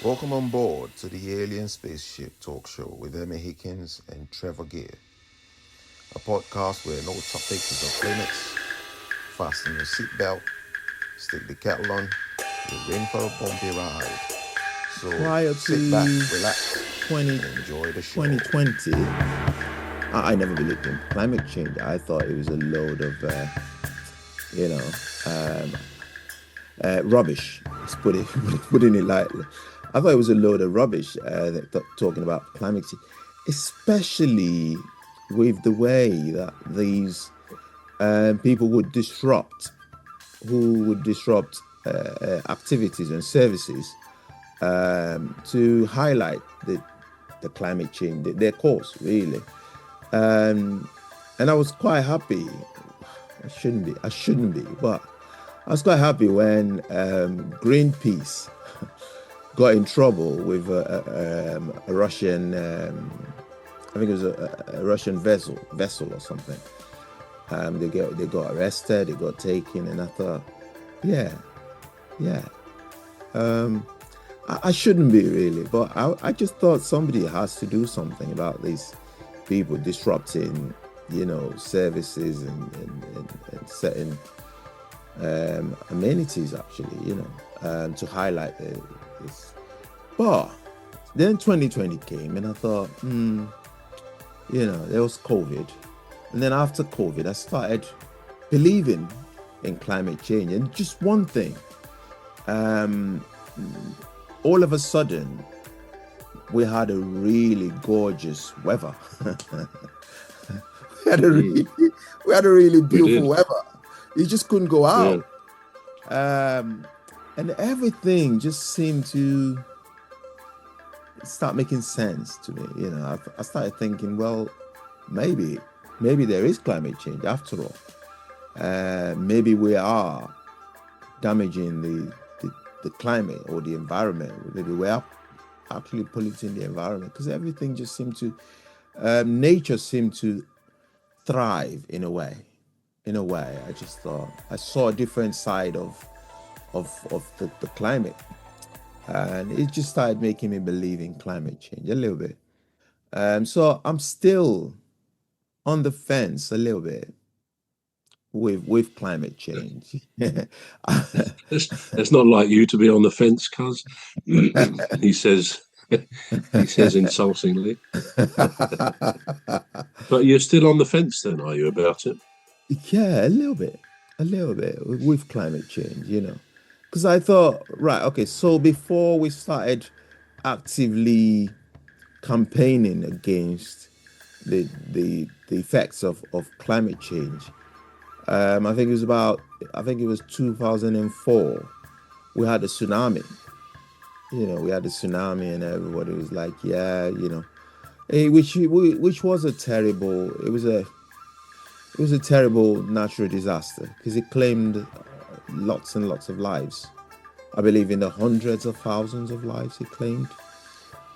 Welcome on board to the Alien Spaceship Talkshow with Emmy Hikins and Trevor Gear, a podcast where no topic is off limits. Fasten your seatbelt, stick the kettle on, you're in for a bumpy ride. So Prior sit to back, relax, 20, and enjoy the show. 2020, I never believed in climate change. I thought it was a load of, rubbish. Let's putting it lightly. I thought it was a load of rubbish talking about climate change, especially with the way that these people would disrupt activities and services to highlight the climate change, their cause, really. And I was quite happy. I shouldn't be, but I was quite happy when Greenpeace got in trouble with a Russian, I think it was a Russian vessel or something. They got arrested, they got taken, and I thought, I shouldn't be really, but I just thought somebody has to do something about these people disrupting, services and certain amenities, actually, to highlight this. But then 2020 came, and I thought, there was COVID. And then after COVID, I started believing in climate change. And just one thing, all of a sudden, we had a really gorgeous weather. we had a really beautiful weather. You just couldn't go out. Yeah. And everything just seemed to start making sense to me. I started thinking, well, maybe there is climate change after all. Maybe we are damaging the climate or the environment. Maybe we are actually polluting the environment, because everything just seemed to, nature seemed to thrive in a way. I just thought I saw a different side of the climate, and it just started making me believe in climate change a little bit. So I'm still on the fence a little bit with climate change. It's not like you to be on the fence, cuz. He says insultingly. But you're still on the fence then, are you, about it? Yeah, a little bit with climate change, because I thought, right, okay, so before we started actively campaigning against the effects of climate change, I think it was 2004, we had a tsunami. And everybody was like, which was a terrible natural disaster, because it claimed lots and lots of lives. I believe in the hundreds of thousands of lives it claimed.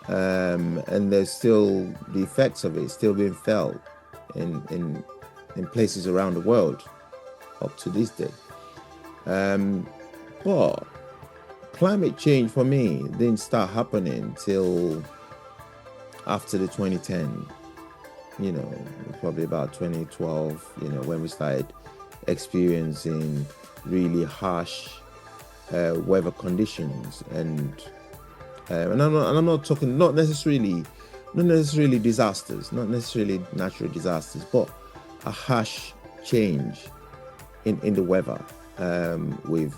And there's still the effects of it still being felt in places around the world up to this day. But climate change for me didn't start happening till after the 2010, probably about 2012, when we started experiencing really harsh weather conditions, and I'm not talking not necessarily disasters, not necessarily natural disasters, but a harsh change in the weather. We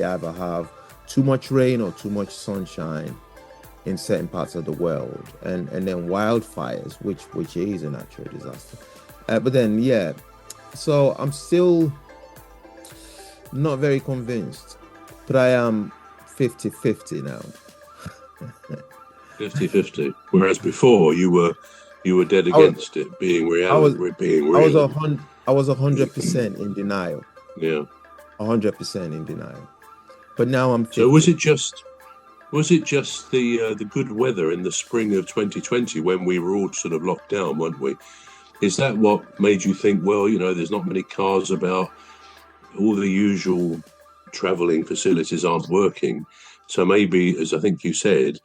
either have too much rain or too much sunshine in certain parts of the world, and then wildfires, which is a natural disaster. But then, so I'm still not very convinced, but I am 50-50 now. 50-50. Whereas before you were dead against it being reality. I was 100% in denial. Yeah. 100% in denial. But now I'm 50. So was it just the good weather in the spring of 2020 when we were all sort of locked down, weren't we? Is that what made you think, well, there's not many cars about, all the usual travelling facilities aren't working, So maybe, as I think you said,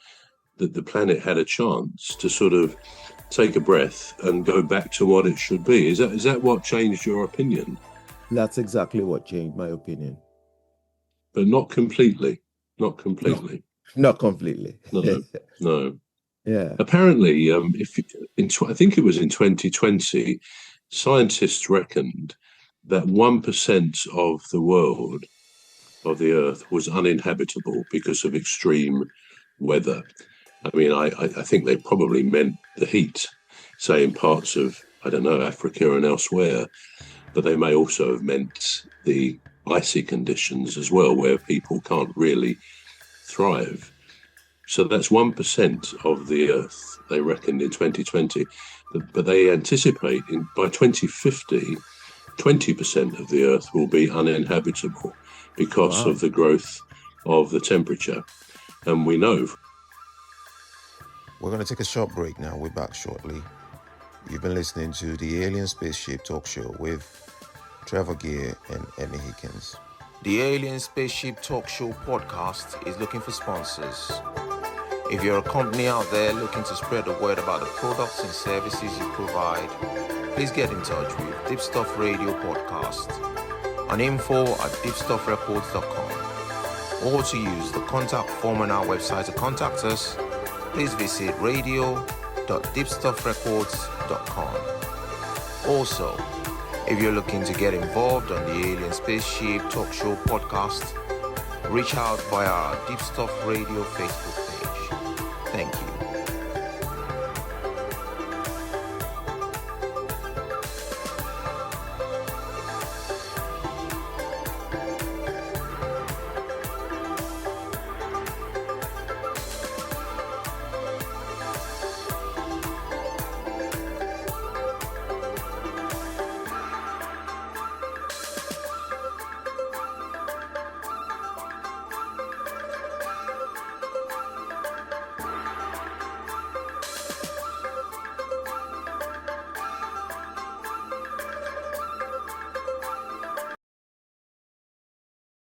that the planet had a chance to sort of take a breath and go back to what it should be. Is that what changed your opinion? That's exactly what changed my opinion. But not completely. Not completely. No, not completely. No. Yeah. Apparently, I think it was in 2020, scientists reckoned that 1% of the world, of the Earth, was uninhabitable because of extreme weather. I mean, I think they probably meant the heat, say in parts of, I don't know, Africa and elsewhere, but they may also have meant the icy conditions as well, where people can't really thrive. So that's 1% of the Earth, they reckoned in 2020, but they anticipate by 2050, 20% of the Earth will be uninhabitable because of the growth of the temperature. And we know. We're going to take a short break now. We're back shortly. You've been listening to the Alien Spaceship Talk Show with Trevor Gear and Emmy Hikins. The Alien Spaceship Talk Show podcast is looking for sponsors. If you're a company out there looking to spread the word about the products and services you provide, please get in touch with Deepstuff Radio Podcast on info@deepstuffrecords.com, or to use the contact form on our website to contact us, please visit radio.deepstuffrecords.com. Also, if you're looking to get involved on the Alien Spaceship Talk Show podcast, reach out via our Deepstuff Radio Facebook page. Thank you.